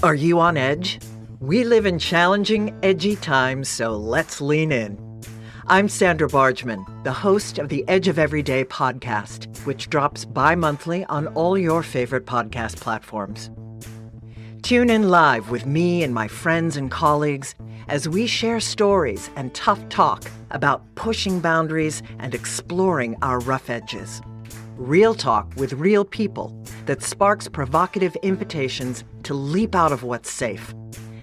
Are you on edge? We live in challenging, edgy times, so let's lean in. I'm Sandra Bargman, the host of the Edge of Everyday podcast, which drops bi-monthly on all your favorite podcast platforms. Tune in live with me and my friends and colleagues as we share stories and tough talk about pushing boundaries and exploring our rough edges. Real talk with real people that sparks provocative invitations to leap out of what's safe.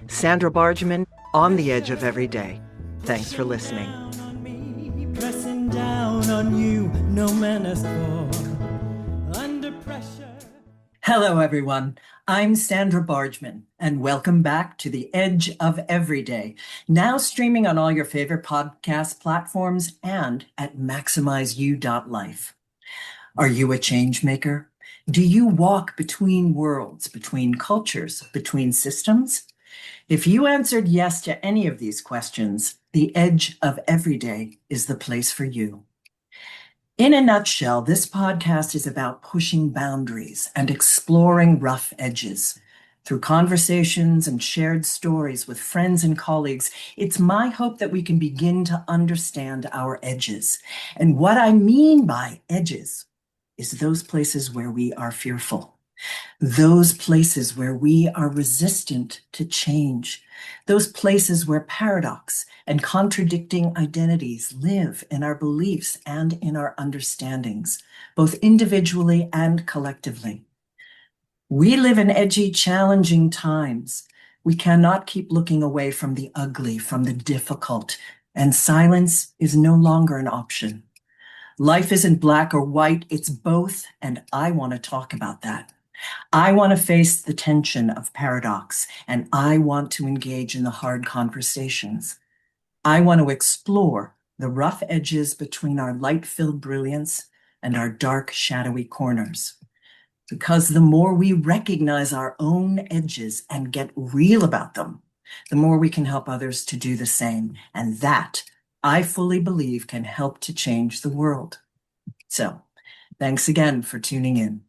Sandra Bargman, on the edge of every day. Thanks for listening. Pressing down on you, no man has fall under pressure. Hello, everyone. I'm Sandra Bargman, and welcome back to the Edge of Everyday, now streaming on all your favorite podcast platforms and at maximizeyou.life. Are you a change maker? Do you walk between worlds, between cultures, between systems? If you answered yes to any of these questions, the Edge of Everyday is the place for you. In a nutshell, this podcast is about pushing boundaries and exploring rough edges. Through conversations and shared stories with friends and colleagues, it's my hope that we can begin to understand our edges. And what I mean by edges is those places where we are fearful, those places where we are resistant to change, those places where paradox and contradicting identities live in our beliefs and in our understandings, both individually and collectively. We live in edgy, challenging times. We cannot keep looking away from the ugly, from the difficult, and silence is no longer an option. Life isn't black or white, it's both, and I want to talk about that. I want to face the tension of paradox, and I want to engage in the hard conversations. I want to explore the rough edges between our light-filled brilliance and our dark, shadowy corners. Because the more we recognize our own edges and get real about them, the more we can help others to do the same, and that I fully believe can help to change the world. So, thanks again for tuning in.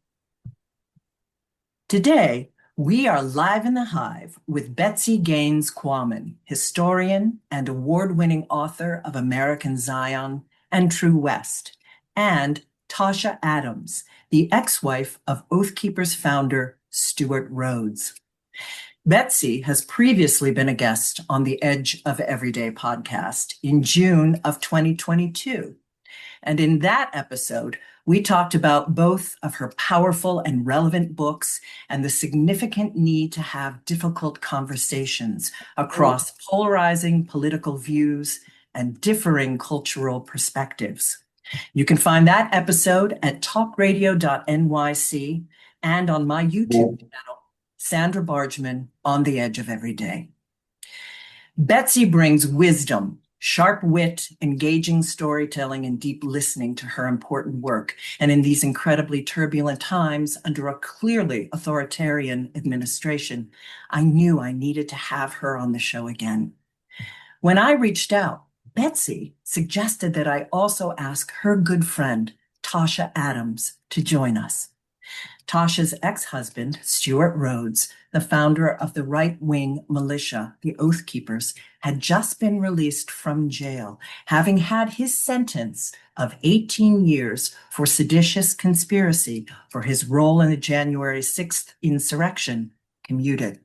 Today, we are live in the Hive with Betsy Gaines Quammen, historian and award-winning author of American Zion and True West, and Tasha Adams, the ex-wife of Oath Keepers founder Stewart Rhodes. Betsy has previously been a guest on the Edge of Everyday podcast in June of 2022. And in that episode, we talked about both of her powerful and relevant books and the significant need to have difficult conversations across polarizing political views and differing cultural perspectives. You can find that episode at TalkRadio.NYC and on my YouTube channel, Sandra Bargman, on the Edge of Everyday. Betsy brings wisdom, sharp wit, engaging storytelling, and deep listening to her important work. And in these incredibly turbulent times under a clearly authoritarian administration, I knew I needed to have her on the show again. When I reached out, Betsy suggested that I also ask her good friend, Tasha Adams, to join us. Tasha's ex-husband, Stewart Rhodes, the founder of the right-wing militia, the Oath Keepers, had just been released from jail, having had his sentence of 18 years for seditious conspiracy for his role in the January 6th insurrection commuted.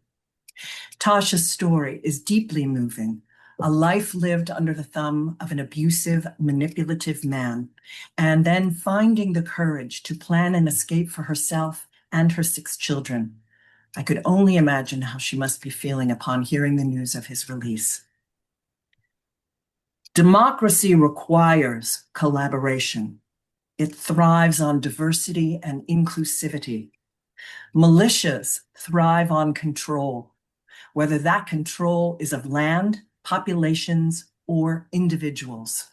Tasha's story is deeply moving. A life lived under the thumb of an abusive, manipulative man, and then finding the courage to plan an escape for herself and her 6 children. I could only imagine how she must be feeling upon hearing the news of his release. Democracy requires collaboration. It thrives on diversity and inclusivity. Militias thrive on control, whether that control is of land, populations, or individuals.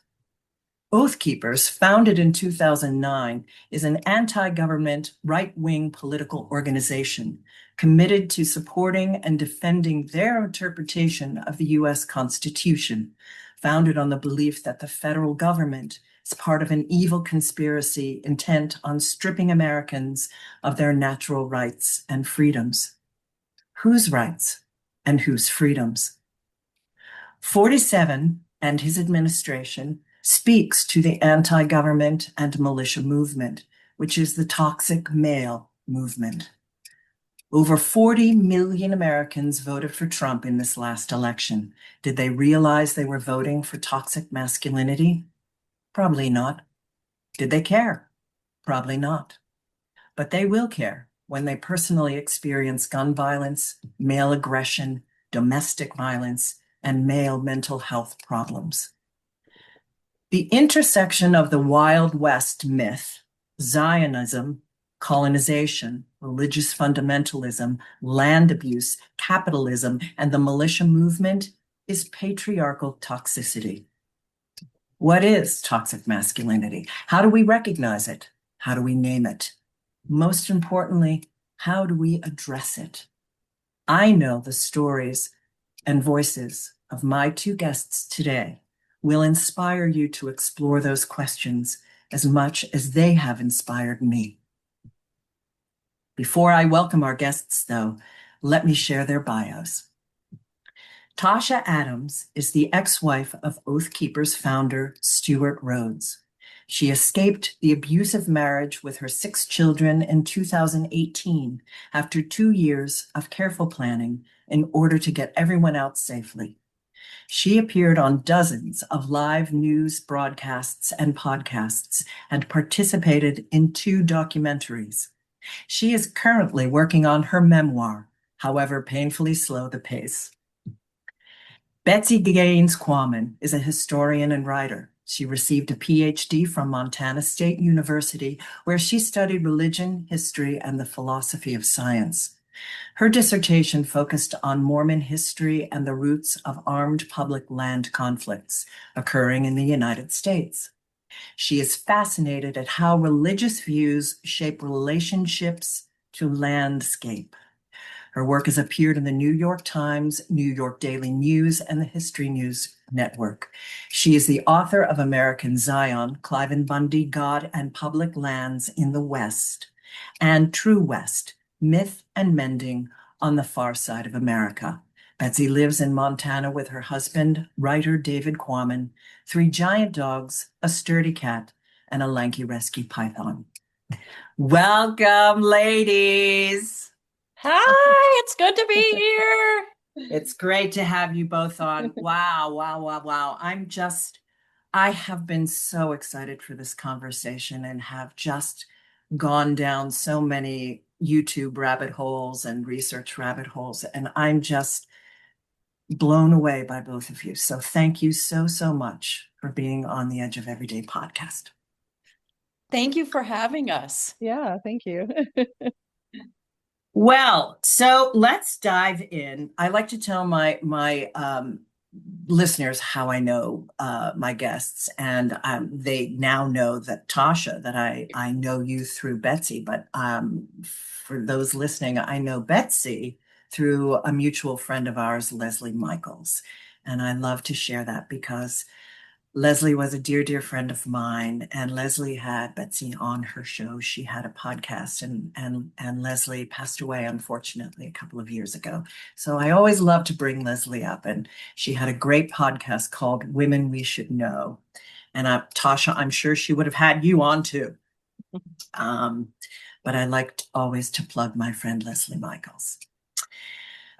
Oath Keepers, founded in 2009, is an anti-government, right-wing political organization committed to supporting and defending their interpretation of the U.S. Constitution, founded on the belief that the federal government is part of an evil conspiracy intent on stripping Americans of their natural rights and freedoms. Whose rights and whose freedoms? 47 and his administration speaks to the anti-government and militia movement, which is the toxic male movement. Over 40 million Americans voted for Trump in this last election. Did they realize they were voting for toxic masculinity? Probably not. Did they care? Probably not. But they will care when they personally experience gun violence, male aggression, domestic violence, and male mental health problems. The intersection of the Wild West myth, Zionism, colonization, religious fundamentalism, land abuse, capitalism, and the militia movement is patriarchal toxicity. What is toxic masculinity? How do we recognize it? How do we name it? Most importantly, how do we address it? I know the stories and voices of my two guests today will inspire you to explore those questions as much as they have inspired me. Before I welcome our guests, though, let me share their bios. Tasha Adams is the ex-wife of Oath Keepers founder Stewart Rhodes. She escaped the abusive marriage with her 6 children in 2018 after 2 years of careful planning in order to get everyone out safely. She appeared on dozens of live news broadcasts and podcasts and participated in 2 documentaries. She is currently working on her memoir, however painfully slow the pace. Betsy Gaines Quammen is a historian and writer. She received a PhD from Montana State University, where she studied religion, history, and the philosophy of science. Her dissertation focused on Mormon history and the roots of armed public land conflicts occurring in the United States. She is fascinated at how religious views shape relationships to landscape. Her work has appeared in the New York Times, New York Daily News, and the History News Network. She is the author of American Zion, Clive and Bundy, God and Public Lands in the West, and True West, Myth and Mending on the Far Side of America. Betsy lives in Montana with her husband, writer David Quammen, 3 giant dogs, a sturdy cat, and a lanky rescue python. Welcome, ladies. Hi, it's good to be here. It's great to have you both on. Wow, wow, wow, wow. I have been so excited for this conversation and have just gone down so many YouTube rabbit holes and research rabbit holes, and I'm just blown away by both of you. So thank you so, so much for being on the Edge of Everyday podcast. Thank you for having us. Yeah, thank you. Well, so let's dive in. I like to tell my listeners how I know my guests, and they now know that Tasha, that I know you through Betsy, but for those listening, I know Betsy through a mutual friend of ours, Leslie Michaels, and I love to share that because Leslie was a dear, dear friend of mine, and Leslie had Betsy on her show. She had a podcast, and Leslie passed away, unfortunately, a couple of years ago. So I always love to bring Leslie up, and she had a great podcast called Women We Should Know. And Tasha, I'm sure she would have had you on too. But I like always to plug my friend Leslie Michaels.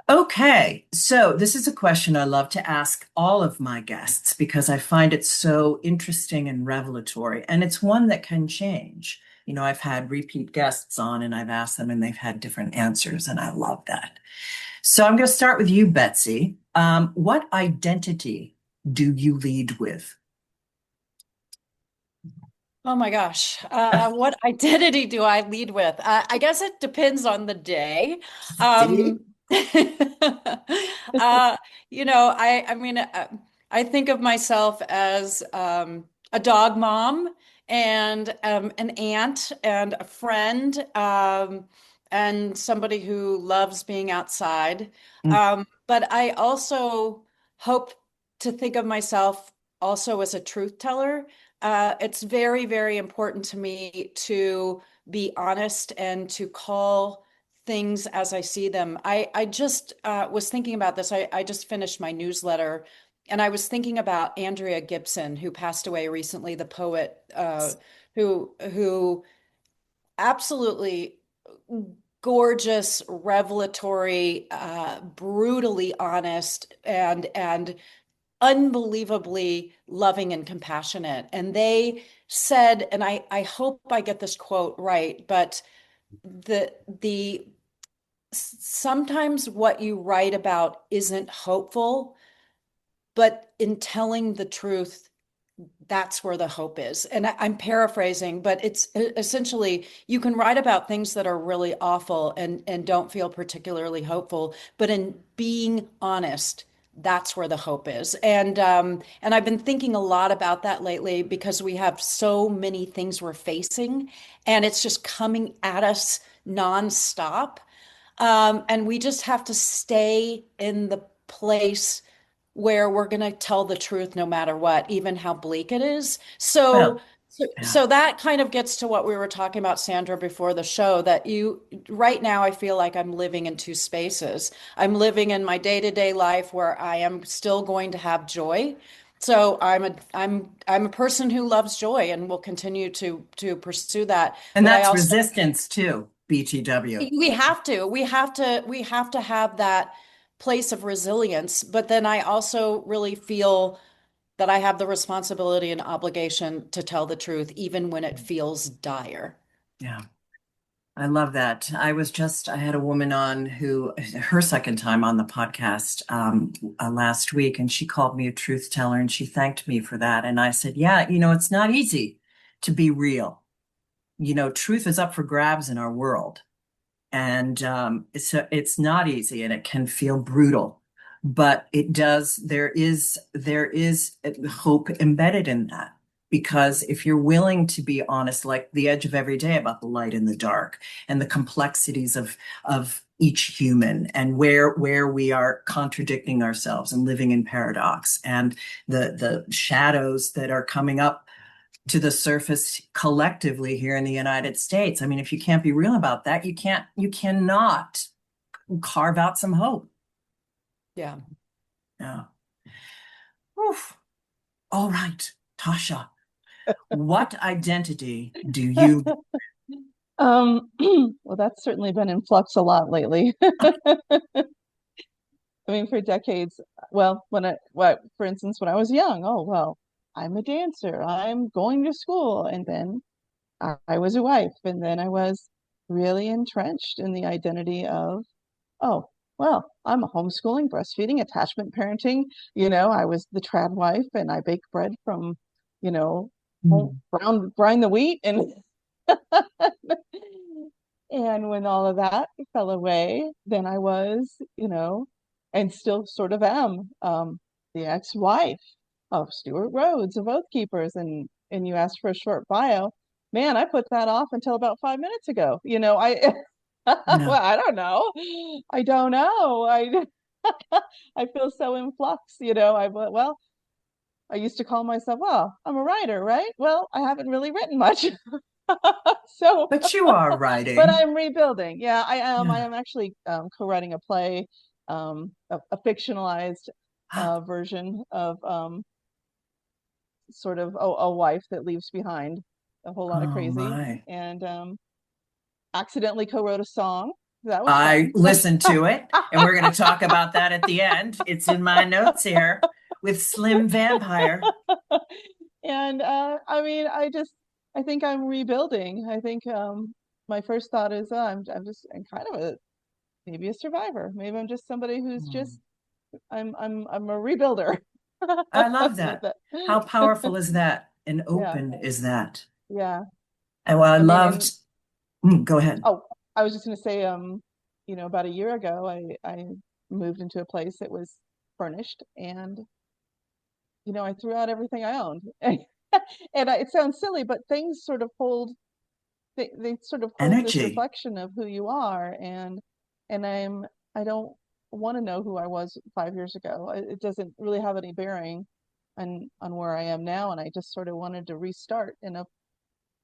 Okay, so this is a question I love to ask all of my guests because I find it so interesting and revelatory, and it's one that can change. You know, I've had repeat guests on and I've asked them and they've had different answers, and I love that. So I'm going to start with you, Betsy. What identity do you lead with? Oh my gosh. What identity do I lead with? I guess it depends on the day. I think of myself as a dog mom and an aunt and a friend and somebody who loves being outside. But I also hope to think of myself also as a truth teller. It's very, very important to me to be honest and to call things as I see them. I just was thinking about this. I just finished my newsletter, and I was thinking about Andrea Gibson, who passed away recently, the poet, who absolutely gorgeous, revelatory, brutally honest, and unbelievably loving and compassionate. And they said, and I hope I get this quote right, but the sometimes what you write about isn't hopeful, but in telling the truth, that's where the hope is. And I'm paraphrasing, but it's essentially you can write about things that are really awful and don't feel particularly hopeful, but in being honest, that's where the hope is. And I've been thinking a lot about that lately because we have so many things we're facing, and it's just coming at us nonstop. And we just have to stay in the place where we're going to tell the truth no matter what, even how bleak it is. So, Well, so, yeah. so that kind of gets to what we were talking about, Sandra, before the show, that right now, I feel like I'm living in two spaces. I'm living in my day-to-day life where I am still going to have joy. So I'm a person who loves joy and will continue to pursue that. And But I that's also resistance too, BTW. we have to have that place of resilience. But then I also really feel that I have the responsibility and obligation to tell the truth, even when it feels dire. Yeah. I love that. I had a woman on who, her second time on the podcast last week, and she called me a truth teller and she thanked me for that. And I said, yeah, it's not easy to be real. Truth is up for grabs in our world. And it's not easy and it can feel brutal, but there is hope embedded in that. Because if you're willing to be honest, like the edge of every day about the light and the dark and the complexities of each human and where we are contradicting ourselves and living in paradox and the shadows that are coming up to the surface collectively here in the United States. I mean, if you can't be real about that, you cannot carve out some hope. Yeah. Yeah. Oof. All right, Tasha, what identity do you? Well, that's certainly been in flux a lot lately. I mean, for decades, well, for instance, when I was young, oh, well, I'm a dancer, I'm going to school, and then I was a wife, and then I was really entrenched in the identity of, oh, well, I'm a homeschooling, breastfeeding, attachment parenting. I was the trad wife, and I bake bread from, you know, brine the wheat, and and when all of that fell away, then I was, and still sort of am, the ex-wife of Stewart Rhodes of Oath Keepers. And you asked for a short bio. Man, I put that off until about 5 minutes ago. Well, No, I don't know. I don't know. I feel so in flux. I used to call myself, well, I'm a writer, right? Well, I haven't really written much. So, but you are but writing. I'm rebuilding. Yeah, I am. I Yeah. am actually co-writing a play, a fictionalized version of sort of a wife that leaves behind a whole lot of Oh crazy, my. and accidentally co-wrote a song. That was I fun. listened to it, and we're going to talk about that at the end. It's in my notes here with Slim Vampire. And I mean, I think I'm rebuilding. I think my first thought is, I'm kind of maybe a survivor. Maybe I'm just somebody who's Hmm. just I'm a rebuilder. I love With that. it. How powerful is that? And Yeah, open is that? yeah. And what I I mean, and loved, go ahead. oh, I was just gonna say, about a year ago, I moved into a place that was furnished, and I threw out everything I owned. And it sounds silly, but things sort of they sort of hold this Energy. reflection of who you are, and I don't want to know who I was 5 years ago. It doesn't really have any bearing on where I am now, and I just sort of wanted to restart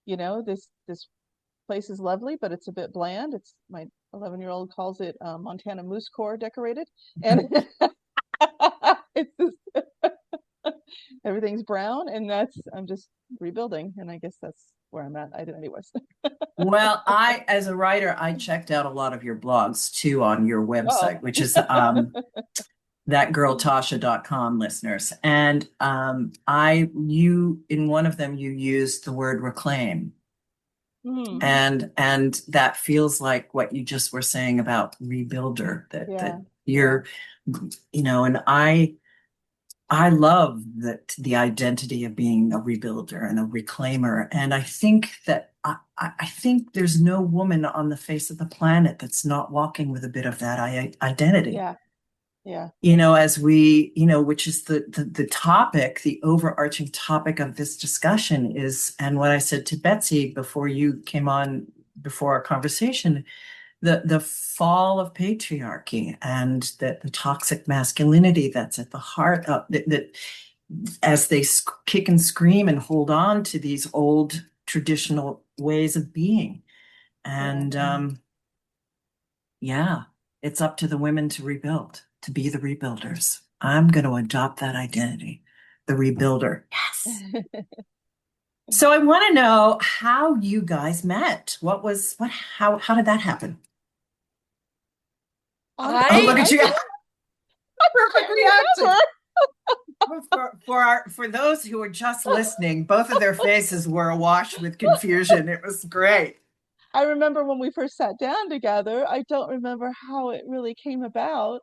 this place is lovely, but it's a bit bland. It's my 11-year-old calls it Montana Moose Core decorated. And it's just, everything's brown, and I'm just rebuilding. And I guess that's where I'm at identity-wise. Well, as a writer, I checked out a lot of your blogs too on your website, which is thatgirltasha.com, listeners. And in one of them, you used the word reclaim. And that feels like what you just were saying about rebuilder, that you're, and I love the identity of being a rebuilder and a reclaimer. And I think that I think there's no woman on the face of the planet that's not walking with a bit of that identity. Yeah. Yeah. As we, which is the topic, the overarching topic of this discussion is, and what I said to Betsy before you came on, before our conversation, the fall of patriarchy and the toxic masculinity that's at the heart of that as they kick and scream and hold on to these old traditional ways of being. And it's up to the women to rebuild, to be the rebuilders. I'm going to adopt that identity, the rebuilder. Yes. So I want to know how you guys met. How did that happen? Look at you. Perfect reaction. For those who are just listening, both of their faces were awash with confusion. It was great. I remember when we first sat down together. I don't remember how it really came about.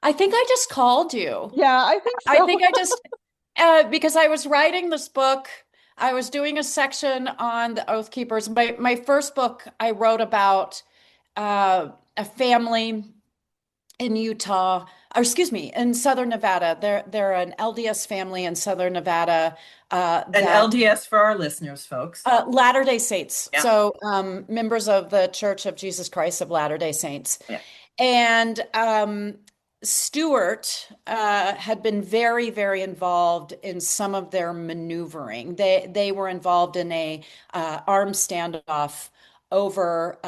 I think I just called you. Yeah, I think so. I think I just, because I was writing this book, I was doing a section on the Oath Keepers. My first book, I wrote about a family in Utah, or excuse me, in Southern Nevada. They're an LDS family in Southern Nevada. An LDS for our listeners, folks. Latter-day Saints. Yeah. So members of the Church of Jesus Christ of Latter-day Saints. Yeah. And Stewart had been very, very involved in some of their maneuvering. They were involved in a armed standoff over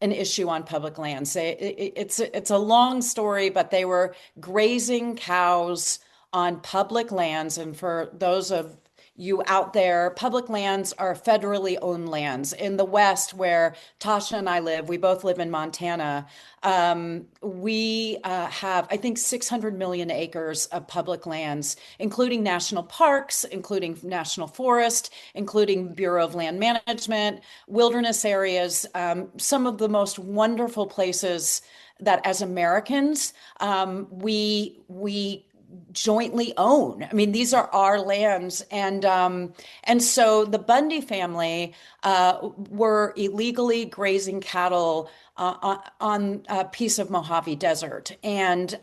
an issue on public lands. It's a long story, but they were grazing cows on public lands. And for those of you out there, public lands are federally owned lands. In the West, where Tasha and I live, we both live in Montana. We have, I think, 600 million acres of public lands, including national parks, including national forest, including Bureau of Land Management, wilderness areas, some of the most wonderful places that as Americans, we jointly own. I mean, these are our lands. And so the Bundy family were illegally grazing cattle on a piece of Mojave Desert. And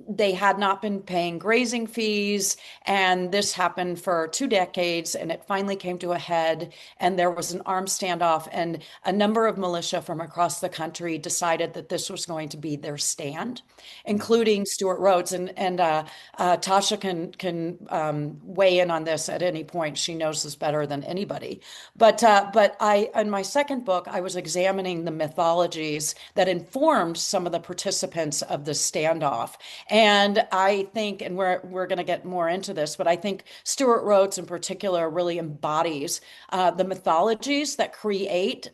they had not been paying grazing fees. And this happened for 2 decades. And it finally came to a head. And there was an armed standoff. And a number of militia from across the country decided that this was going to be their stand, including Stewart Rhodes. And Tasha can weigh in on this at any point. She knows this better than anybody. But in my second book, I was examining the mythologies that informed some of the participants of the standoff. And I think, and we're going to get more into this, but I think Stewart Rhodes in particular really embodies the mythologies that create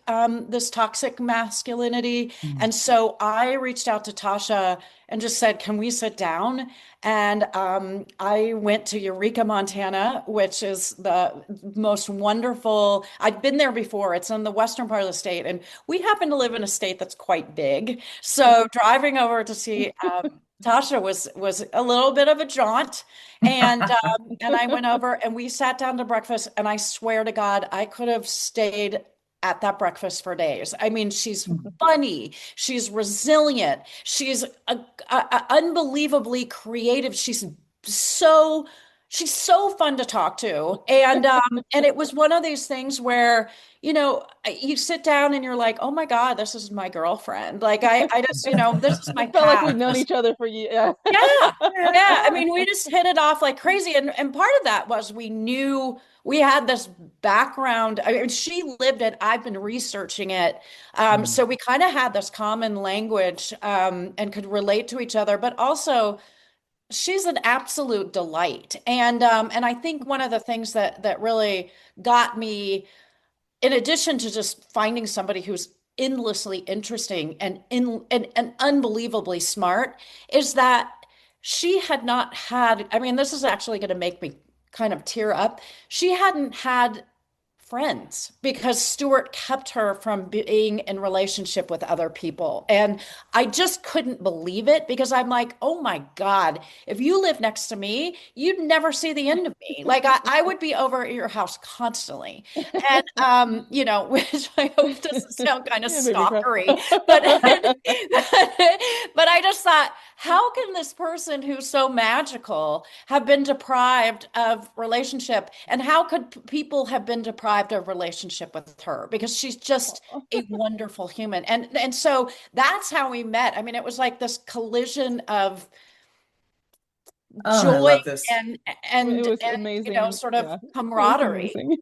this toxic masculinity. And so I reached out to Tasha and just said, can we sit down? And I went to Eureka, Montana, which is the most wonderful. I'd been there before. It's in the western part of the state. And we happen to live in a state that's quite big. So driving over to see Tasha was a little bit of a jaunt. And I went over and we sat down to breakfast. And I swear to God, I could have stayed at that breakfast for days. I mean, she's funny. She's resilient. She's unbelievably creative. She's so she's so fun to talk to. And it was one of these things where, you sit down and you're like, oh my God, this is my girlfriend. Like I just, this is my It felt like we'd path. known each other for years. Yeah. Yeah. Yeah. I mean, we just hit it off like crazy. And part of that was we knew we had this background. I mean, she lived it. I've been researching it. So we kind of had this common language, and could relate to each other, but also she's an absolute delight. And I think one of the things that really got me, in addition to just finding somebody who's endlessly interesting and unbelievably smart, is that she had not had, I mean, this is actually going to make me kind of tear up. She hadn't had friends because Stewart kept her from being in relationship with other people. And I just couldn't believe it, because I'm like, oh my God, if you live next to me, you'd never see the end of me. Like I would be over at your house constantly. And which I hope doesn't sound kind of Yeah, baby cry. stalkery, but but I just thought, how can this person who's so magical have been deprived of relationship? And how could people have been deprived of relationship with her? Because she's just a wonderful human. And so that's how we met. I mean, it was like this collision of Oh, I joy love this. and It and was and amazing. sort of Yeah, it was camaraderie. amazing.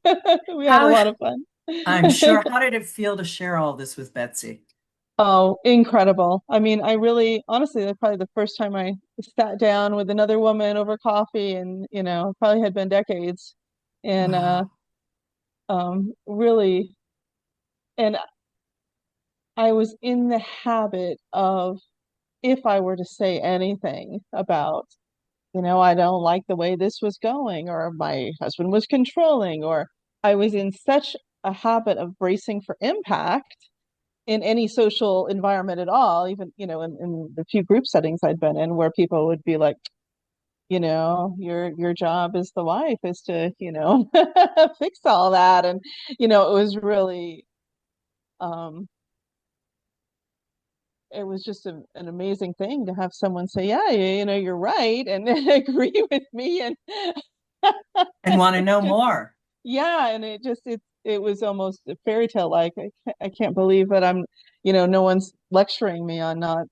We had a How, lot of fun. I'm sure, how did it feel to share all this with Betsy? Oh, incredible. I mean, I really, honestly, that's probably the first time I sat down with another woman over coffee, and, probably had been decades. And Wow. really, and I was in the habit of, if I were to say anything about, I don't like the way this was going, or my husband was controlling, or I was in such a habit of bracing for impact in any social environment at all, even, in the few group settings I'd been in, where people would be like, your job as the wife is to, fix all that. And, it was really, um, it was just an amazing thing to have someone say, yeah, you're right, and agree with me. And And want to know just, more. yeah, and it was almost a fairy tale like. I can't believe that I'm, no one's lecturing me on not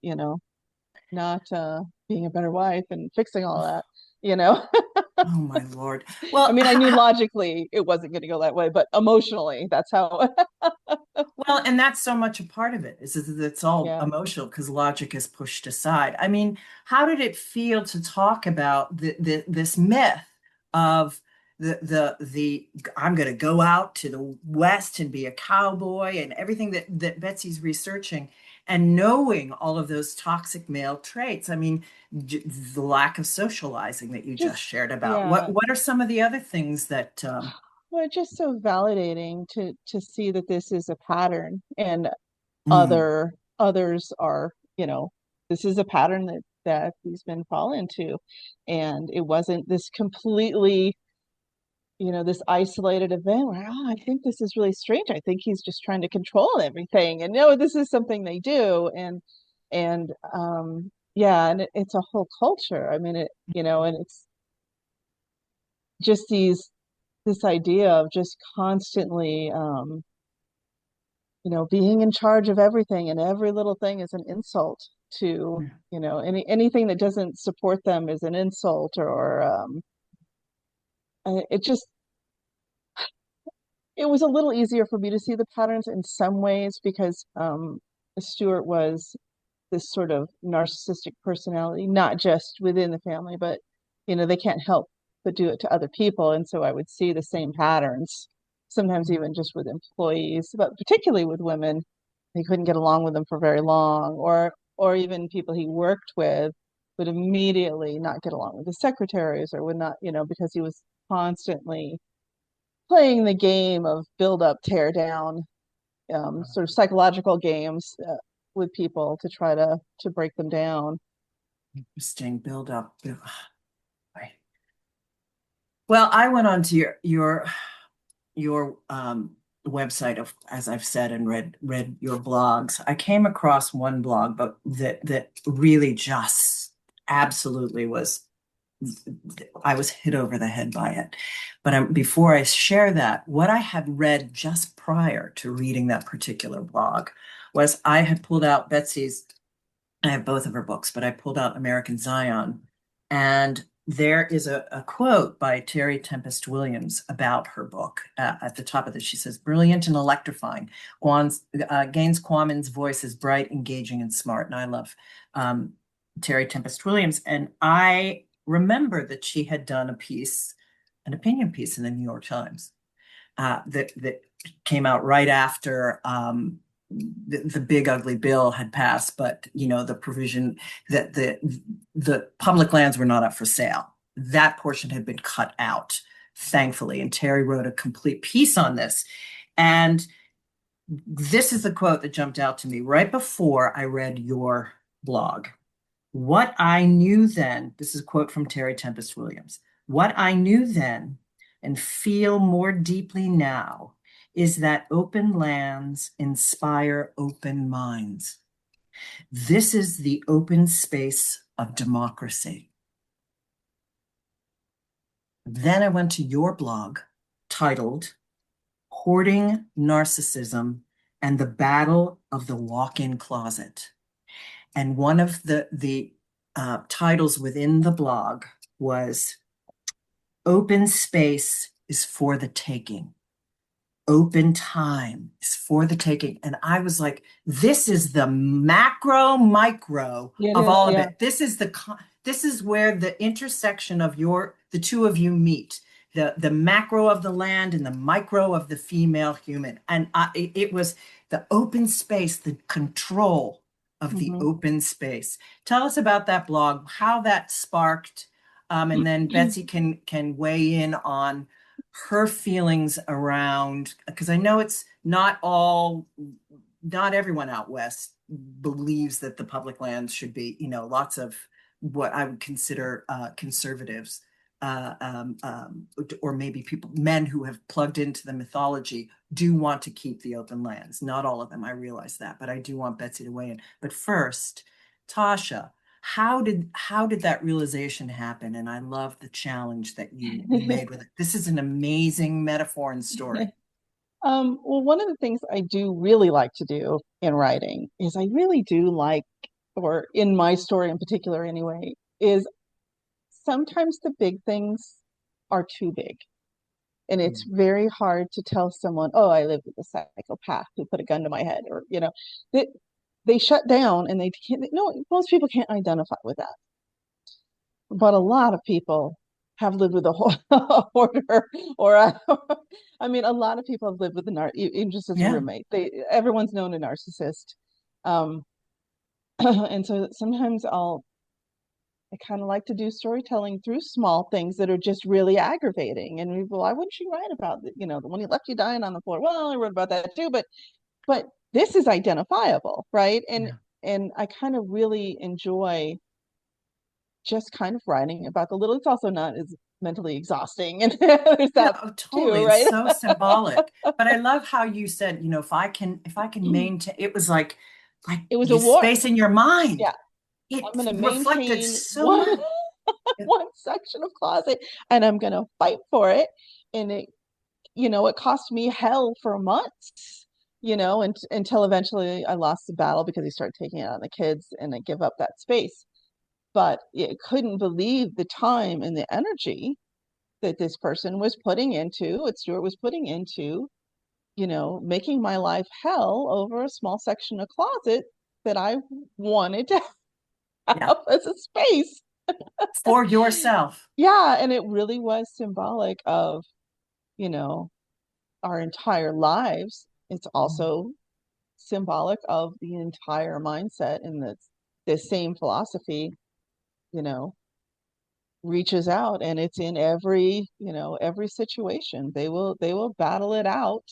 being a better wife and fixing all that, you know. Oh my Lord. I Well, mean, I knew logically it wasn't going to go that way, but emotionally, that's how. well, and that's so much a part of it, is that it's all Yeah. emotional because logic is pushed aside. I mean, how did it feel to talk about this myth of the I'm going to go out to the West and be a cowboy and everything that Betsy's researching, and knowing all of those toxic male traits? I mean, the lack of socializing that you just Just, shared about. yeah. What are some of the other things that Well, it's just so validating to see that this is a pattern, and mm, others are, this is a pattern that these men fall into. And it wasn't this completely, this isolated event where, oh, I think this is really strange. I think he's just trying to control everything. And no, this is something they do. And yeah, and it's a whole culture. I mean, and it's just this idea of just constantly, being in charge of everything, and every little thing is an insult to, anything that doesn't support them is an insult. Or it just, it was a little easier for me to see the patterns in some ways, because Stewart was this sort of narcissistic personality, not just within the family, but they can't help but do it to other people. And so I would see the same patterns, sometimes even just with employees, but particularly with women. He couldn't get along with them for very long, or even people he worked with would immediately not get along with his secretaries, or would not, because he was constantly playing the game of build up, tear down, sort of psychological games with people to try to break them down. interesting build up? Right. Well, I went on to your website, of, as I've said, and read your blogs. I came across one blog, but that really just absolutely was I was hit over the head by it. But before I share that, what I had read just prior to reading that particular blog was I had pulled out Betsy's, I have both of her books, but I pulled out American Zion. And there is a quote by Terry Tempest Williams about her book. At the top of it, she says, "Brilliant and electrifying. Gaines Quammen's voice is bright, engaging, and smart." And I love Terry Tempest Williams. And I remember that she had done a piece, an opinion piece in the New York Times that came out right after the big ugly bill had passed, but the provision that the public lands were not up for sale. That portion had been cut out, thankfully. And Terry wrote a complete piece on this. And this is the quote that jumped out to me right before I read your blog. "What I knew then," this is a quote from Terry Tempest Williams, "what I knew then and feel more deeply now is that open lands inspire open minds. This is the open space of democracy." Then I went to your blog titled "Hoarding Narcissism and the Battle of the Walk-in Closet." And one of the titles within the blog was "Open Space is for the Taking. Open time is for the taking." And I was like, this is the macro micro of all of it. This is where the intersection of the two of you meet, the macro of the land and the micro of the female human. And it was the open space, the control of the open space. Tell us about that blog, how that sparked, and then Betsy can weigh in on her feelings around, because I know it's not everyone out west believes that the public lands should be, lots of what I would consider conservatives, or maybe men who have plugged into the mythology do want to keep the open lands. Not all of them, I realize that, but I do want Betsy to weigh in. But first, Tasha, how did that realization happen? And I love the challenge that you made with it. This is an amazing metaphor and story. Well, one of the things I do really like to do in writing is I really do like, or in my story in particular anyway, is sometimes the big things are too big. And it's very hard to tell someone, "Oh, I live with a psychopath who put a gun to my head," or, they shut down and they can't, no, most people can't identify with that. But a lot of people have lived with a hoarder, or I mean, a lot of people have lived with even just as a roommate. Everyone's known a narcissist. And so sometimes I kind of like to do storytelling through small things that are just really aggravating. And why wouldn't you write about the one who left you dying on the floor? Well, I wrote about that too, but this is identifiable, right? And I kind of really enjoy just kind of writing about the little. It's also not as mentally exhausting, and there's that totally too, right? It's so symbolic. But I love how you said, if I can maintain, it was like it was a war space in your mind. Yeah, it I'm going to reflected maintain so much. one section of closet, and I'm going to fight for it. And it cost me hell for months, until eventually I lost the battle because he started taking it on the kids, and I give up that space. But it couldn't believe the time and the energy that this person was putting into, what Stewart was putting into, making my life hell over a small section of closet that I wanted to have as a space. For yourself. Yeah, and it really was symbolic of, our entire lives. It's also symbolic of the entire mindset, and the same philosophy, reaches out, and it's in every situation. They will battle it out.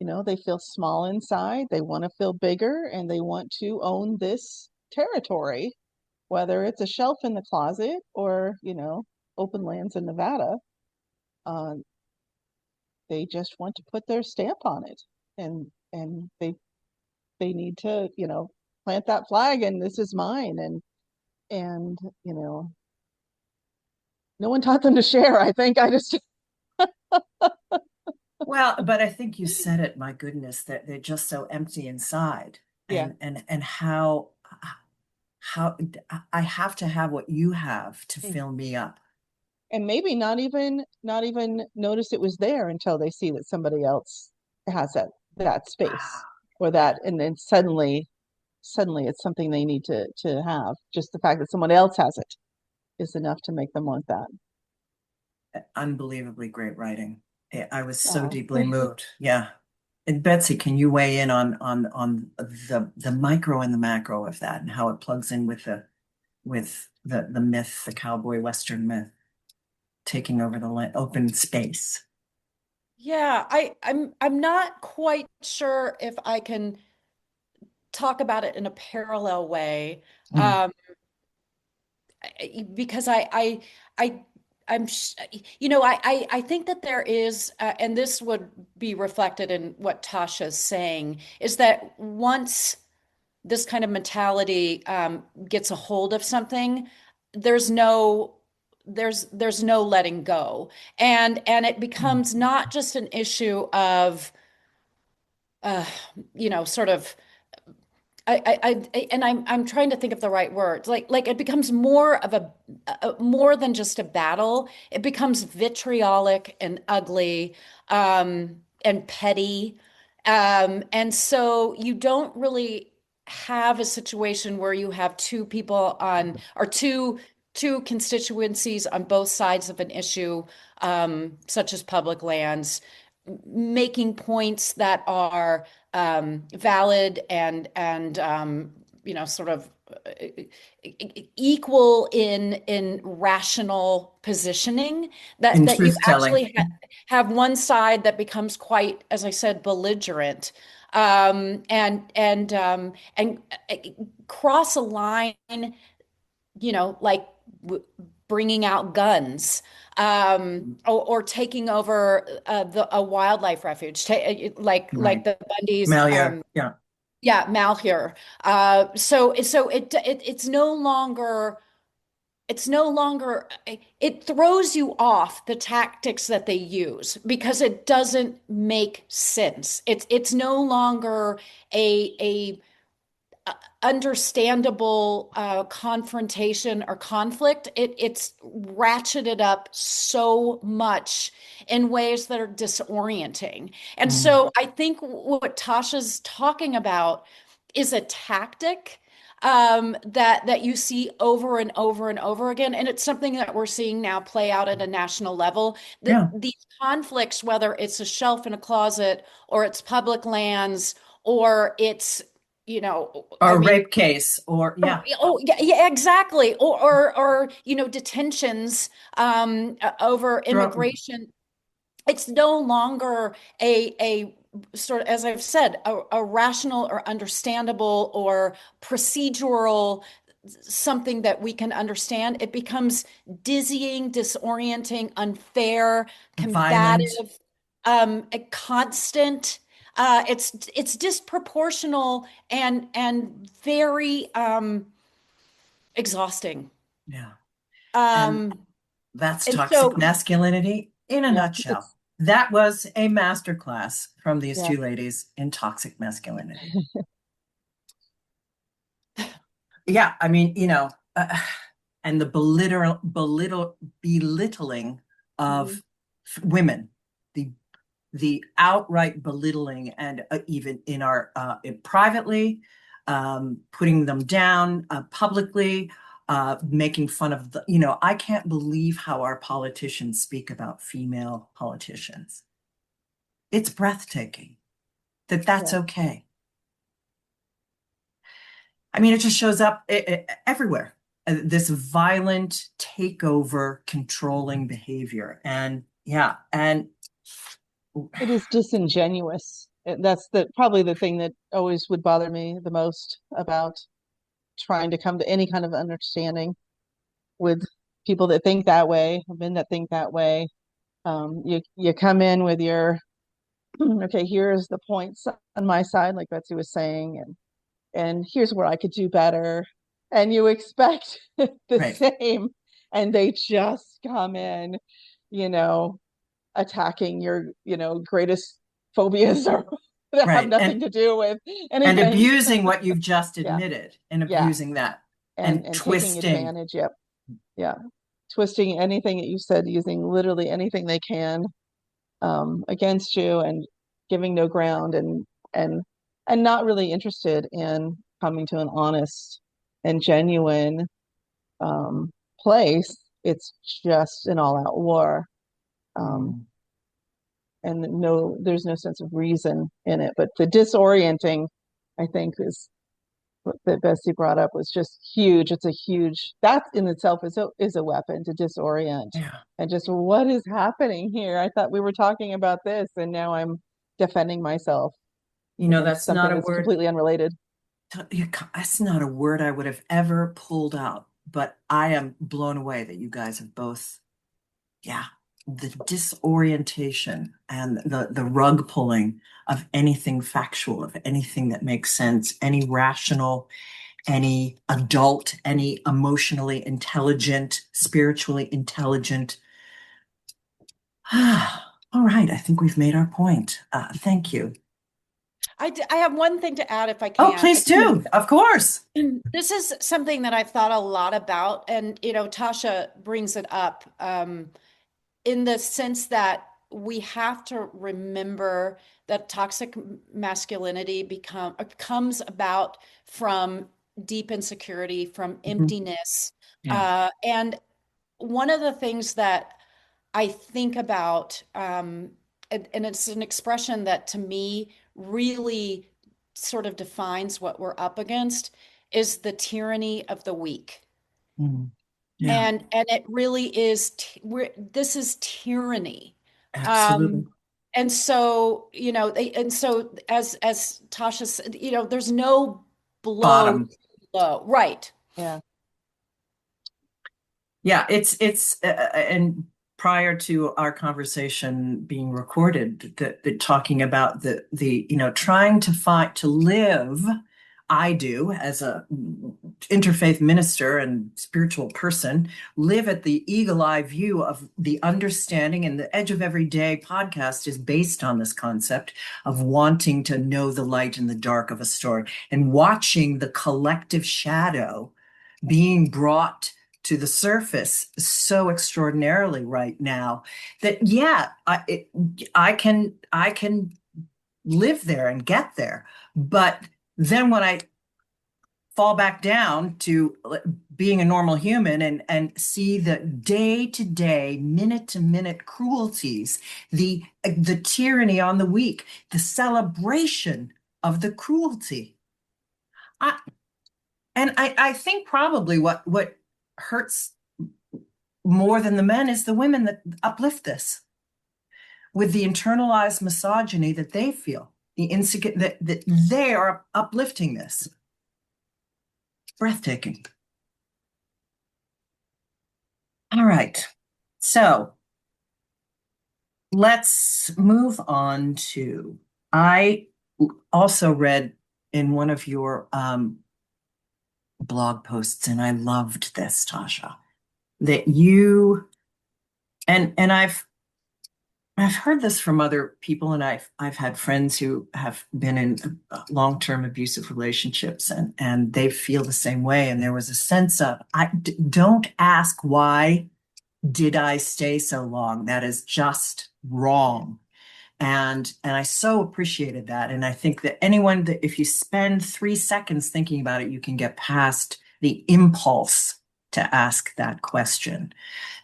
They feel small inside, they want to feel bigger, and they want to own this territory, whether it's a shelf in the closet or open lands in Nevada. They just want to put their stamp on it, and they need to plant that flag, and this is mine. And no one taught them to share. I think I just Well, but I think you said it, my goodness, that they're just so empty inside. yeah. And how I have to have what you have to Mm. fill me up. And maybe not even notice it was there until they see that somebody else has that space Wow. or that, and then suddenly it's something they need to have. Just the fact that someone else has it is enough to make them want that. Unbelievably great writing. I was so Oh, deeply moved. Yeah. And Betsy, can you weigh in on the micro and the macro of that and how it plugs in with the myth, the cowboy Western myth, taking over the open space? Yeah, I'm not quite sure if I can talk about it in a parallel way. Mm. Um, because I I'm you know I think that there is and this would be reflected in what Tasha's saying is that once this kind of mentality gets a hold of something, there's no there's no letting go, and it Mm. becomes not just an issue of uh, sort of and I'm trying to think of the right words. Like it becomes more of more than just a battle. It becomes vitriolic and ugly, and petty. And so you don't really have a situation where you have two people on or two constituencies on both sides of an issue, such as public lands, making points that are valid and sort of equal in rational positioning. In That you truth telling. actually have one side that becomes quite, as I said, belligerent, and cross a line, like bringing out guns, or taking over a wildlife refuge, like Right. the Bundys, Malheur. Yeah. yeah, Malheur. So it's no longer it throws you off the tactics that they use because it doesn't make sense. It's no longer a understandable confrontation or conflict. It's ratcheted up so much in ways that are disorienting. And Mm. so I think what Tasha's talking about is a tactic that you see over and over and over again, and it's something that we're seeing now play out at a national level. That Yeah. these conflicts, whether it's a shelf in a closet or it's public lands or it's Or I a mean, rape case, or yeah. oh yeah, yeah, exactly. Or detentions over Throw, immigration. It's no longer a sort of, as I've said, a rational or understandable or procedural something that we can understand. It becomes dizzying, disorienting, unfair, violent. combative, a constant. It's disproportional and very exhausting. Yeah. And Um, that's and toxic so, masculinity in a yeah. nutshell. That was a masterclass from these Yeah. two ladies in toxic masculinity. Yeah, I mean, and the belittling Mhm. of women, the outright belittling, and even in our privately, putting them down publicly, making fun of I can't believe how our politicians speak about female politicians. It's breathtaking that that's Yeah. okay. I mean, it just shows up everywhere. This violent takeover, controlling behavior, and yeah, and It is disingenuous. That's probably the thing that always would bother me the most about trying to come to any kind of understanding with people that think that way, men that think that way. You come in with your okay, here's the points on my side, like Betsy was saying, and here's where I could do better, and you expect the right, same and they just come in, attacking your, greatest phobias or that have Right. nothing to do with And anything. abusing what you've just Yeah. admitted and Yeah. abusing that And and taking twisting. advantage. Yep. Yeah. Twisting anything that you said, using literally anything they can against you, and giving no ground, and and not really interested in coming to an honest and genuine place. It's just an all-out war. Um, and no, there's no sense of reason in it. But the disorienting, I think, is what that Betsy brought up, was just huge. It's a huge, that in itself is a weapon to disorient. Yeah. And just, what is happening here? I thought we were talking about this, and now I'm defending myself against That's not something a that's word. completely unrelated. That's not a word I would have ever pulled out, but I am blown away that you guys have both, yeah, the disorientation and the rug pulling of anything factual, of anything that makes sense, any rational, any adult, any emotionally intelligent, spiritually intelligent. All right, I think we've made our point. Thank you. I have one thing to add if I Oh, can. please do. Of course. This is something that I've thought a lot about, and Tasha brings it up in the sense that we have to remember that toxic masculinity comes about from deep insecurity, from emptiness, Yeah. and one of the things that I think about, and it's an expression that to me really sort of defines what we're up against, is the tyranny of the weak. Mm. Yeah, And it really is, this is tyranny. absolutely. Um, and so, as Tasha said, there's no blow Bottom. low, right? Yeah. Yeah, and prior to our conversation being recorded, the talking about the trying to fight to live. I do, as a interfaith minister and spiritual person, live at the eagle eye view of the understanding, and the Edge of Everyday podcast is based on this concept of wanting to know the light in the dark of a story and watching the collective shadow being brought to the surface so extraordinarily right now that I can live there and get there. But then when I fall back down to being a normal human and see the day-to-day, minute-to-minute cruelties, the tyranny on the weak, the celebration of the cruelty. I think probably what hurts more than the men is the women that uplift this with the internalized misogyny that they feel, the insecure that they are uplifting this. Breathtaking. All right. So let's move on to, I also read in one of your blog posts, and I loved this, Tasha, that you, and I've heard this from other people, and I've had friends who have been in long-term abusive relationships, and they feel the same way. And there was a sense of, don't ask why did I stay so long? That is just wrong. And I so appreciated that. And I think that anyone that if you spend 3 seconds thinking about it, you can get past the impulse to ask that question.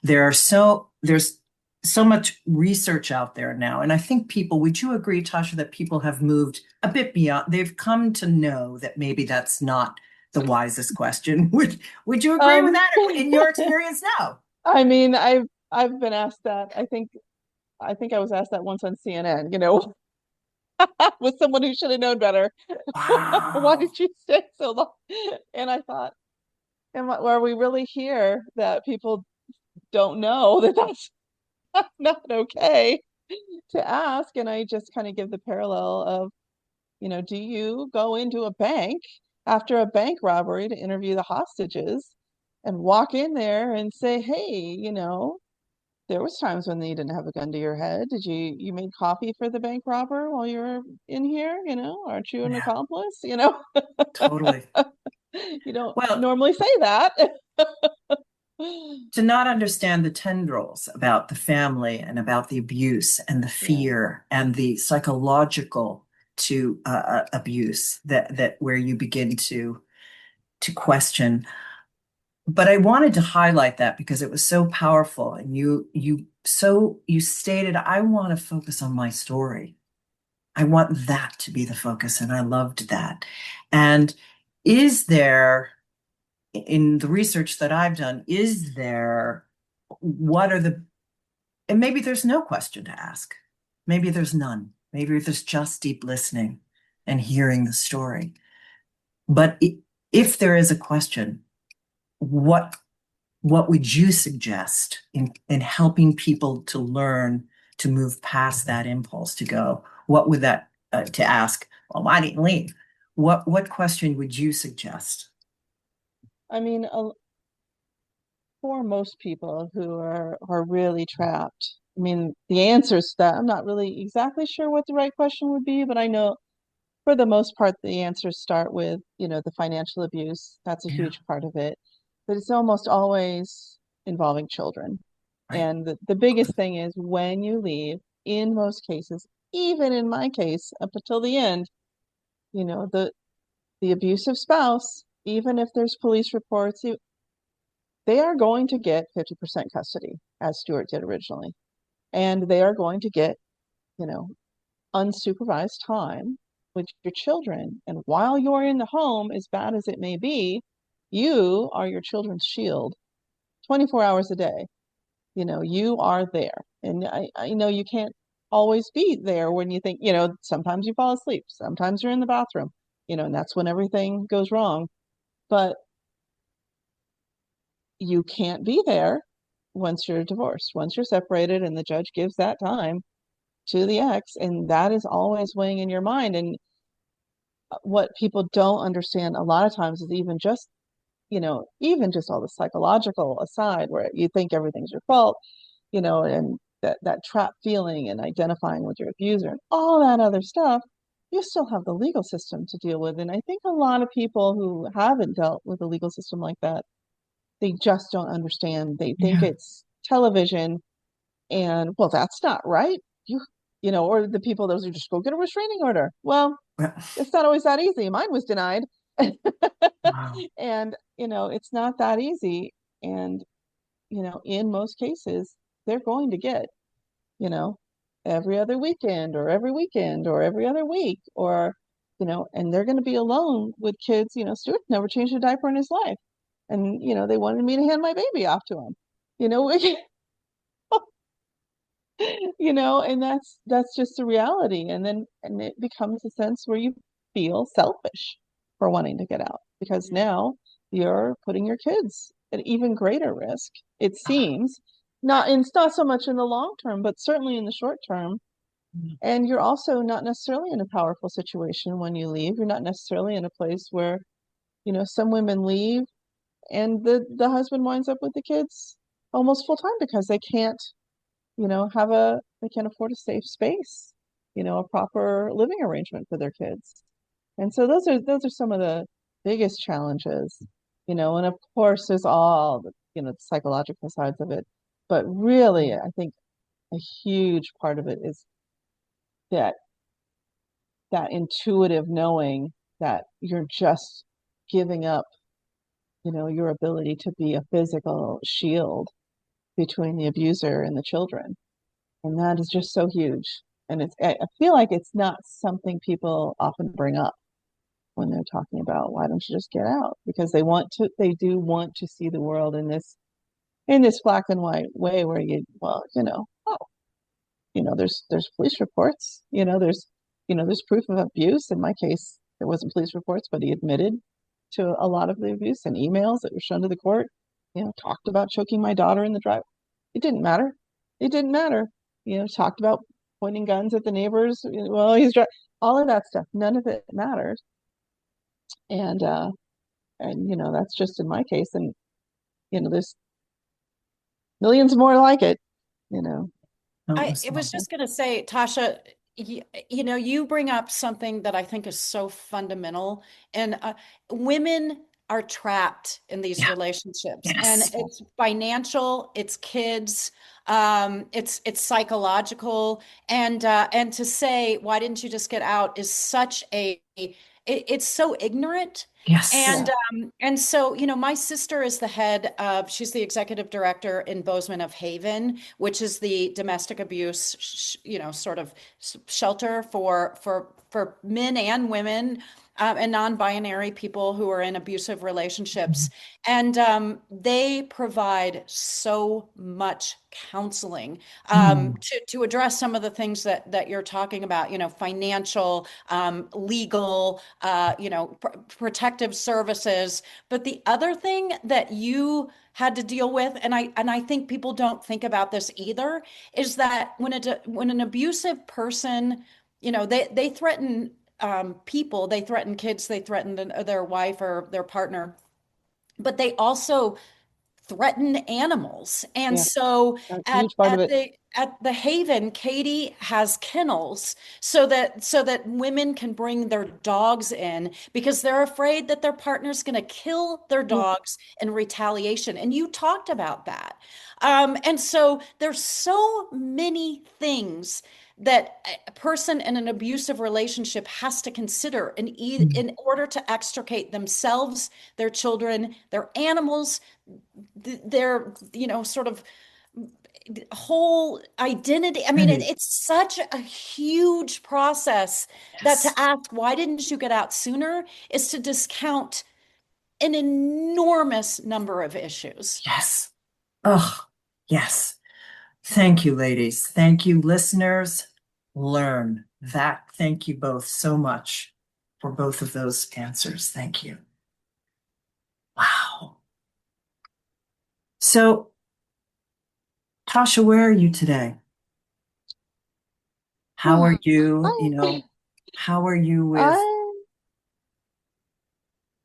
There's so much research out there now. And I think people, would you agree, Tasha, that people have moved a bit beyond, they've come to know that maybe that's not the wisest question. Would you agree with that in your experience now? I mean, I've been asked that. I think I was asked that once on CNN, with someone who should have known better. Wow. Why did you stay so long? And I thought, are we really here that people don't know that that's not okay to ask? And I just kind of give the parallel of, do you go into a bank after a bank robbery to interview the hostages and walk in there and say, hey, there was times when you didn't have a gun to your head. Did you made coffee for the bank robber while you were in here? Aren't you an Yeah, accomplice? totally. You don't Well, normally say that. to not understand the tendrils about the family and about the abuse and the Yeah. fear and the psychological to abuse that where you begin to question. But I wanted to highlight that because it was so powerful, and you stated, I want to focus on my story. I want that to be the focus, and I loved that. And is there, in the research that I've done, is there, what are the, and maybe there's no question to ask. Maybe there's none. Maybe there's just deep listening and hearing the story. But if there is a question, what what would you suggest in helping people to learn to move past that impulse to go? What would that to ask? Well, why didn't you leave? What question would you suggest? I mean, for most people who are really trapped, I mean, the answers to that, I'm not really exactly sure what the right question would be, but I know for the most part, the answers start with, the financial abuse. That's a Yeah, huge part of it. But it's almost always involving children. right. And the biggest thing is when you leave, in most cases, even in my case, up until the end, the abusive spouse, even if there's police reports, they are going to get 50% custody, as Stewart did originally. And they are going to get, you know, unsupervised time with your children. And while you're in the home, as bad as it may be, you are your children's shield 24 hours a day. You are there. And I know you can't always be there when you think, sometimes you fall asleep, sometimes you're in the bathroom, and that's when everything goes wrong. But you can't be there once you're divorced, once you're separated, and the judge gives that time to the ex, and that is always weighing in your mind. And what people don't understand a lot of times is even just all the psychological aside where you think everything's your fault, and that trap feeling and identifying with your abuser and all that other stuff, you still have the legal system to deal with. And I think a lot of people who haven't dealt with the legal system like that, they just don't understand. They think Yeah. it's television, and well, that's not right. Or the people those who just go get a restraining order. Well, Well, it's not always that easy. Mine was denied. wow. And, it's not that easy. And, in most cases, they're going to get, you know, every other weekend or every weekend or every other week or, and they're going to be alone with kids. Stuart never changed a diaper in his life. And, they wanted me to hand my baby off to him, you know, and that's just a reality. And it becomes a sense where you feel selfish for wanting to get out because now you're putting your kids at even greater risk, it seems. It's not so much in the long term, but certainly in the short term. And you're also not necessarily in a powerful situation when you leave. You're not necessarily in a place where, some women leave and the husband winds up with the kids almost full time because they can't they can't afford a safe space, a proper living arrangement for their kids. And so those are some of the biggest challenges, and of course there's all the psychological sides of it. But really, I think a huge part of it is that that intuitive knowing that you're just giving up, your ability to be a physical shield between the abuser and the children. And that is just so huge. And I feel like it's not something people often bring up when they're talking about why don't you just get out? Because they do want to see the world in this black and white way where there's police reports, there's proof of abuse. In my case, there wasn't police reports, but he admitted to a lot of the abuse and emails that were shown to the court, talked about choking my daughter in the drive. It didn't matter. It didn't matter. Talked about pointing guns at the neighbors. Well, all of that stuff. None of it mattered. And that's just in my case. And there's millions more like it, you know. I was just going to say, Tasha, you bring up something that I think is so fundamental, and women are trapped in these Yeah. relationships, and Yes. it's financial, it's kids, it's psychological, and to say, why didn't you just get out is such it's so ignorant. Yes. And and so, my sister is she's the executive director in Bozeman of Haven, which is the domestic abuse, sort of shelter for men and women, and non-binary people who are in abusive relationships. And they provide so much counseling to address some of the things that you're talking about, financial, legal, protective services. But the other thing that you had to deal with, and I think people don't think about this either, is that when an abusive person, they threaten people, they threaten kids, they threaten their wife or their partner, but they also threaten animals. And Yeah, so that's a at huge part of at it. the Haven, Katie has kennels so that women can bring their dogs in because they're afraid that their partner's going to kill their Yeah. dogs in retaliation. And you talked about that. And so there's so many things that a person in an abusive relationship has to consider in order to extricate themselves, their children, their animals, their sort of whole identity. I mean, Right. it's such a huge process that to Yes. ask why didn't you get out sooner is to discount an enormous number of issues. Yes. Oh, yes. Thank you, ladies. Thank you, listeners. Learn that. Thank you both so much for both of those answers. Thank you. Wow. So, Tasha, where are you today? How are you? I, How are you with, I,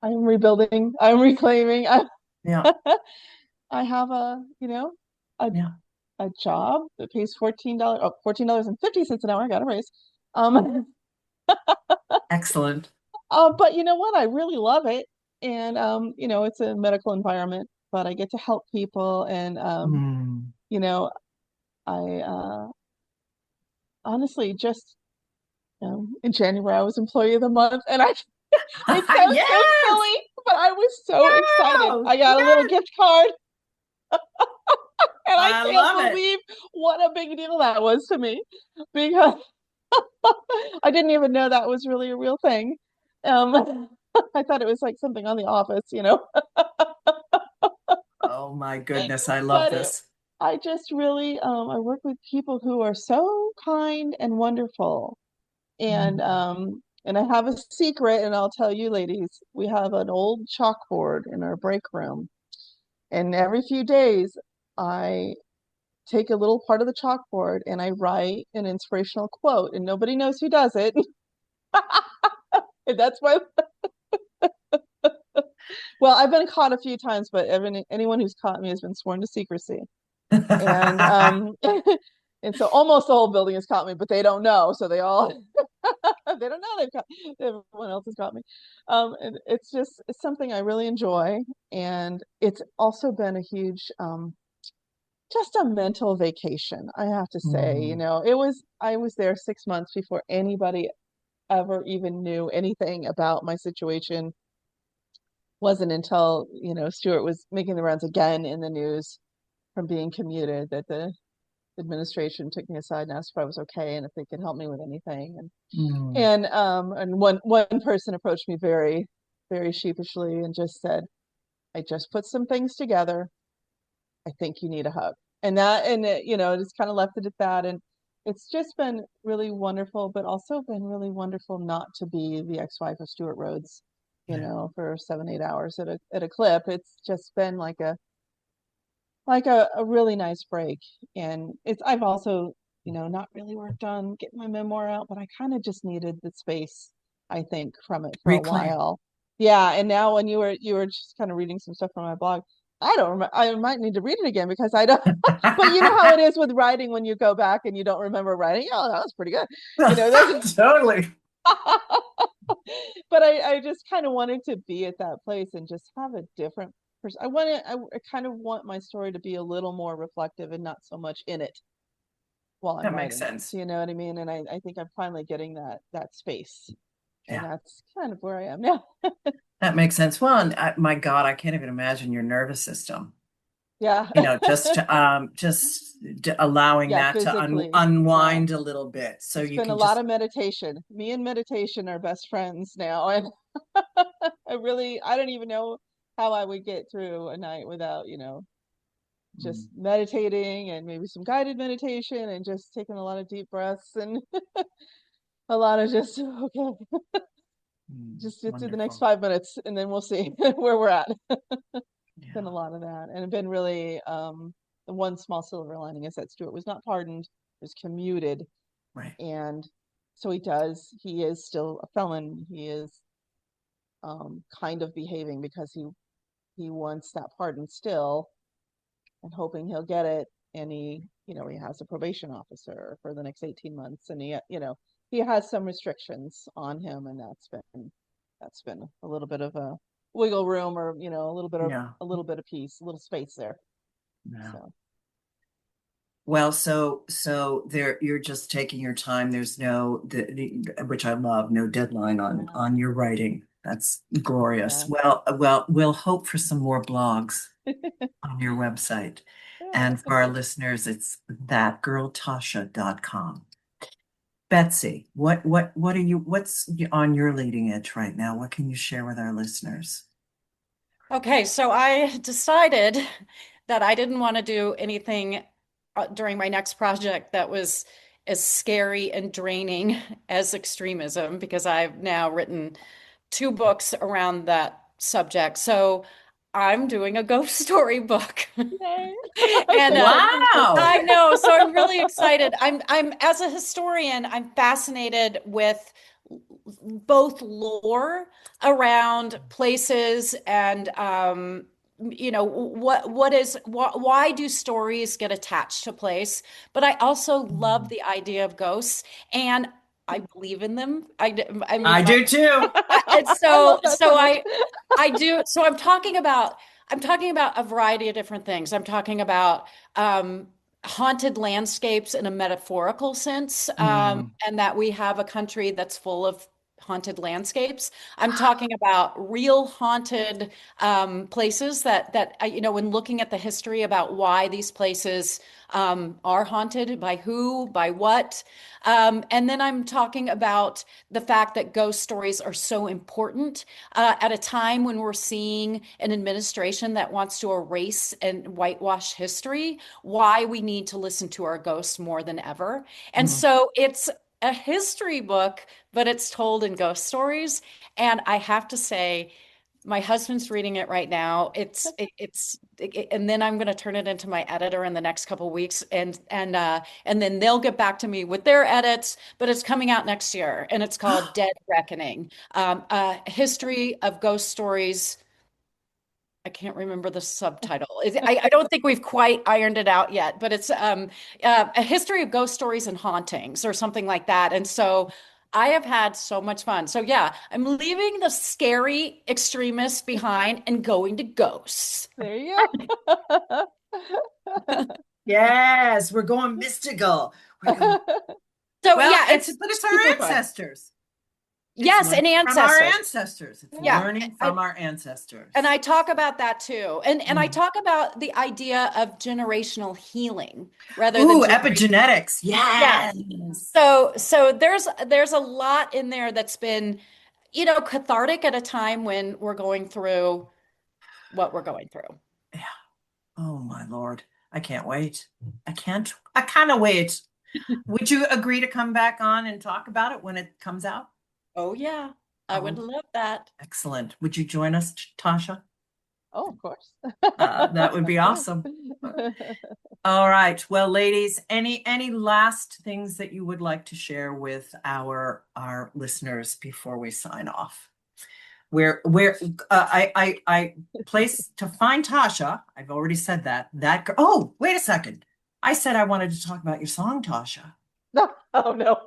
I'm rebuilding. I'm reclaiming. yeah, I have a yeah, a job that pays $14.50 an hour. I got a raise. Um, excellent. but you know what? I really love it. And it's a medical environment, but I get to help people. And Mm. you know, I honestly just in January I was employee of the month, and it sounds so Yes. silly, but I was so excited. Wow. I got a little Yes. gift card, and I I can't love it. believe what a big deal that was to me because I didn't even know that was really a real thing. Um, I thought it was like something on The Office. Oh my goodness. I love But this. I just really I work with people who are so kind and wonderful, Mm. and I have a secret, and I'll tell you, ladies, we have an old chalkboard in our break room, and every few days I take a little part of the chalkboard and I write an inspirational quote, and nobody knows who does it. And that's why, well, I've been caught a few times, but anyone who's caught me has been sworn to secrecy. And and so almost the whole building has caught me, but they don't know. So they all they don't know everyone else has caught me. It's something I really enjoy, and it's also been a huge just a mental vacation, I have to say. Mm. I was there 6 months before anybody ever even knew anything about my situation. Wasn't until, Stewart was making the rounds again in the news from being commuted that the administration took me aside and asked if I was okay and if they could help me with anything. Mm. And one person approached me very, very sheepishly and just said, I just put some things together. I think you need a hug. Just kind of left it at that. And it's just been really wonderful, but also been really wonderful not to be the ex-wife of Stewart Rhodes, Yeah. for 7, 8 hours at a clip. It's just been like a really nice break. And I've also, not really worked on getting my memoir out, but I kind of just needed the space, I think, from it for a Reclaim. while. Yeah. And now when you were just kind of reading some stuff from my blog, I don't remember. I might need to read it again because I don't. But you know how it is with writing when you go back and you don't remember writing. Oh, that was pretty good. There's Totally. but I just kind of wanted to be at that place and just have a different person. I kind of want my story to be a little more reflective and not so much in it while I'm That makes writing. sense. You know what I mean? And I think I'm finally getting that space. And Yeah. that's kind of where I am now. That makes sense. Well, and my God, I can't even imagine your nervous system. Yeah. Just allowing Yeah, that to physically. Yeah. unwind a little bit, so It's you been a can lot just. of meditation. Me and meditation are best friends now. And I don't even know how I would get through a night without, just meditating and maybe some guided meditation and just taking a lot of deep breaths and a lot of just, okay, just get through the next Wonderful. 5 minutes and then we'll see where we're at. Yeah. Been a lot of that. And it's been really, the one small silver lining is that Stewart was not pardoned, was commuted. Right. And so he is still a felon. He is kind of behaving because he wants that pardon still and hoping he'll get it. And he has a probation officer for the next 18 months. And he has some restrictions on him. And that's been a little bit of a wiggle room or, a little bit of peace, a little space there. Yeah. So. Well, so there you're just taking your time. There's which I love, no deadline on your writing. That's glorious. Yeah. Well, we'll hope for some more blogs on your website. And for our listeners, it's thatgirltasha.com. Betsy, what's on your leading edge right now? What can you share with our listeners? Okay, so I decided that I didn't want to do anything during my next project that was as scary and draining as extremism, because I've now written 2 books around that subject. So I'm doing a ghost story book. Yay. And Wow. I know, so I'm really excited. I'm as a historian, I'm fascinated with both lore around places and why do stories get attached to place, but I also love the idea of ghosts, and I believe in them. I mean, I do too. it's I love so that so so much. I do. So I'm talking about a variety of different things. I'm talking about haunted landscapes in a metaphorical sense, Mm. and that we have a country that's full of haunted landscapes. I'm talking about real haunted places that when looking at the history about why these places are haunted, by who, by what. And then I'm talking about the fact that ghost stories are so important at a time when we're seeing an administration that wants to erase and whitewash history, why we need to listen to our ghosts more than ever. And Mm. so it's a history book, but it's told in ghost stories. And I have to say, my husband's reading it right now. And then I'm going to turn it into my editor in the next couple of weeks, and then they'll get back to me with their edits. But it's coming out next year, and it's called Dead Reckoning: a history of ghost stories. I can't remember the subtitle. I don't think we've quite ironed it out yet, but it's a history of ghost stories and hauntings or something like that. And so I have had so much fun. So yeah, I'm leaving the scary extremists behind and going to ghosts. There you go. Yes, we're going mystical. We're going, So well, yeah, it's but it's our super fun. ancestors. It's Yes, and learning from our ancestors. ancestors. It's Yeah, learning from our ancestors. and I talk about that too. And I talk about the idea of generational healing rather than Epigenetics. yes. Yes. So there's a lot in there that's been, cathartic at a time when we're going through what we're going through. Yeah. Oh my Lord. I can't wait. I kind of wait. Would you agree to come back on and talk about it when it comes out? Oh yeah, I would Oh, love that. excellent. Would you join us, Tasha? Oh, of course. That would be awesome. All right. Well, ladies, any last things that you would like to share with our listeners before we sign off? where I place to find Tasha. I've already said that. Oh, wait a second. I said I wanted to talk about your song, Tasha. No, oh no.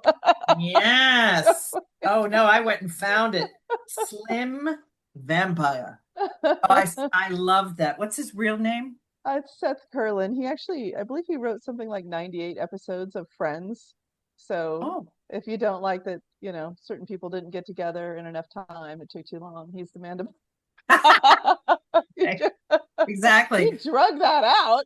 Yes. Oh no, I went and found it. Slim Vampire. Oh, I love that. What's his real name? It's Seth Curlin. He actually, I believe he wrote something like 98 episodes of Friends. So if you don't like that, you know, certain people didn't get together in enough time, it took too long. He's the man to Exactly. He drug that out.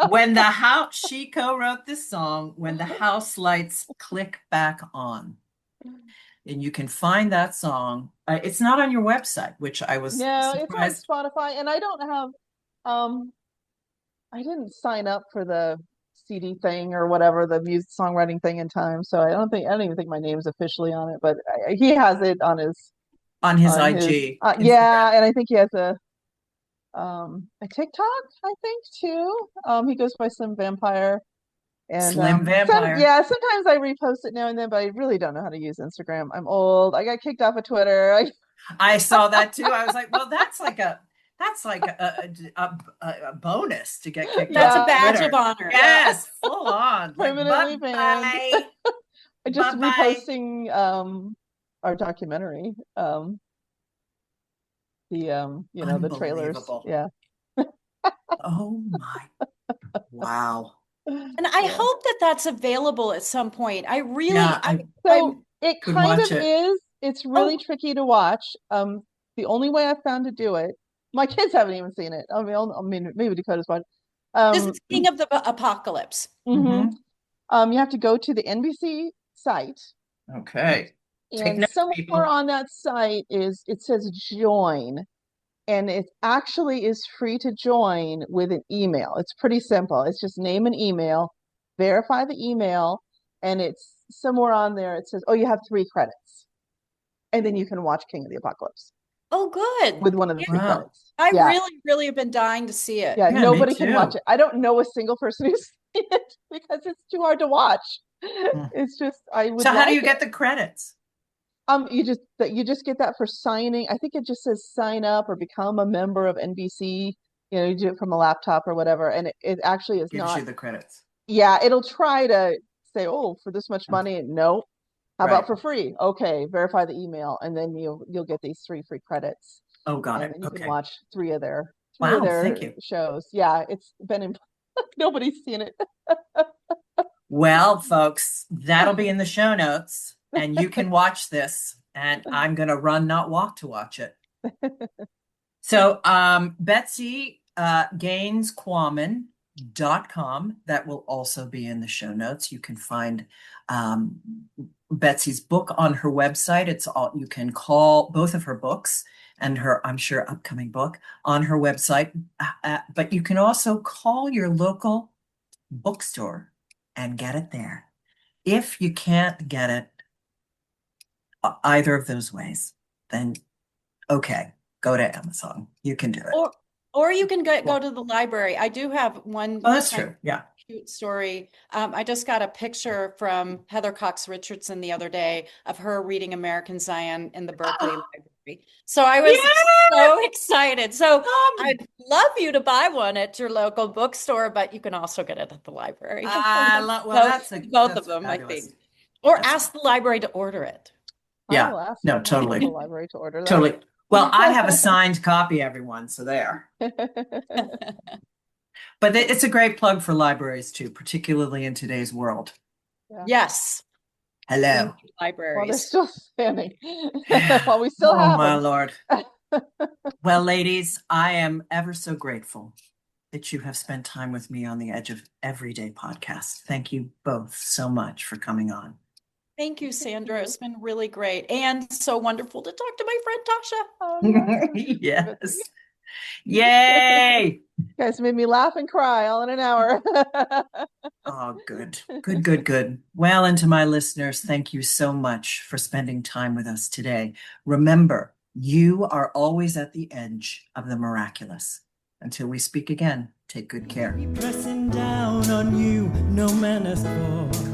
When the house, she co-wrote this song, When the House Lights Click Back On. And you can find that song. It's not on your website, which I was surprised. It's on Spotify, and I don't have, I didn't sign up for the CD thing or whatever, the music songwriting thing in time, so I don't even think my name's officially on it, but he has it on his IG. Yeah, and I think he has a TikTok, I think too. He goes by Slim Vampire. And Slim Vampire. Sometimes I repost it now and then, but I really don't know how to use Instagram. I'm old. I got kicked off of Twitter. I saw that too. I was like, well, that's like a bonus to get kicked That's off a badge Twitter. of honor. Yes, full on. Permanently banned. I just reposting our documentary. The trailers. Yeah. Oh my. Wow. And I hope that that's available at some point. I really, it kind of is. It's really tricky to watch. The only way I found to do it, my kids haven't even seen it. I mean, maybe Dakota's watched. This is King of the Apocalypse. Mm-hmm. You have to go to the NBC site. Okay. And somewhere on that site it says join. And it actually is free to join with an email. It's pretty simple. It's just name an email, verify the email, and it's somewhere on there. It says, you have 3 credits. And then you can watch King of the Apocalypse. Oh, good. With one of the 3 credits. I really, really have been dying to see it. Yeah, nobody can watch it. I don't know a single person who's seen it because it's too hard to watch. It's just, So how do you get the credits? You just get that for signing. I think it just says sign up or become a member of NBC. You know, you do it from a laptop or whatever, and it actually is gives you the credits. Yeah, it'll try to say, for this much money. No, how about for free? Okay, verify the email, and then you'll get these 3 free credits. Oh, got it. And you can watch 3 of their shows. Yeah, it's been nobody's seen it. Well, folks, that'll be in the show notes. And you can watch this, and I'm going to run, not walk to watch it. So Betsy Gaines Quammen.com, that will also be in the show notes. You can find Betsy's book on her website. You can call both of her books and her, I'm sure, upcoming book on her website. But you can also call your local bookstore and get it there. If you can't get it either of those ways, then okay, go to Amazon. You can do it. Or you can go to the library. I do have one. Oh, that's true. Yeah. Cute story. I just got a picture from Heather Cox Richardson the other day of her reading American Zion in the Berkeley Library. So I was so excited. So I'd love you to buy one at your local bookstore, but you can also get it at the library. That's both of them, fabulous. I think. Or ask the library to order it. Yeah, no, totally. The library to order that. Totally. Well, I have a signed copy, everyone, so there. But it's a great plug for libraries too, particularly in today's world. Yeah. Yes. Hello. Libraries. Well, they're still standing. Well, we still have. Oh my Lord. Well, ladies, I am ever so grateful that you have spent time with me on the Edge of Everyday podcast. Thank you both so much for coming on. Thank you, Sandra. It's been really great and so wonderful to talk to my friend Tasha. Yes. Yay! You guys made me laugh and cry all in an hour. Oh, good. Good. Well, and to my listeners, thank you so much for spending time with us today. Remember, you are always at the edge of the miraculous. Until we speak again, take good care. Pressing down on you, no man has fought.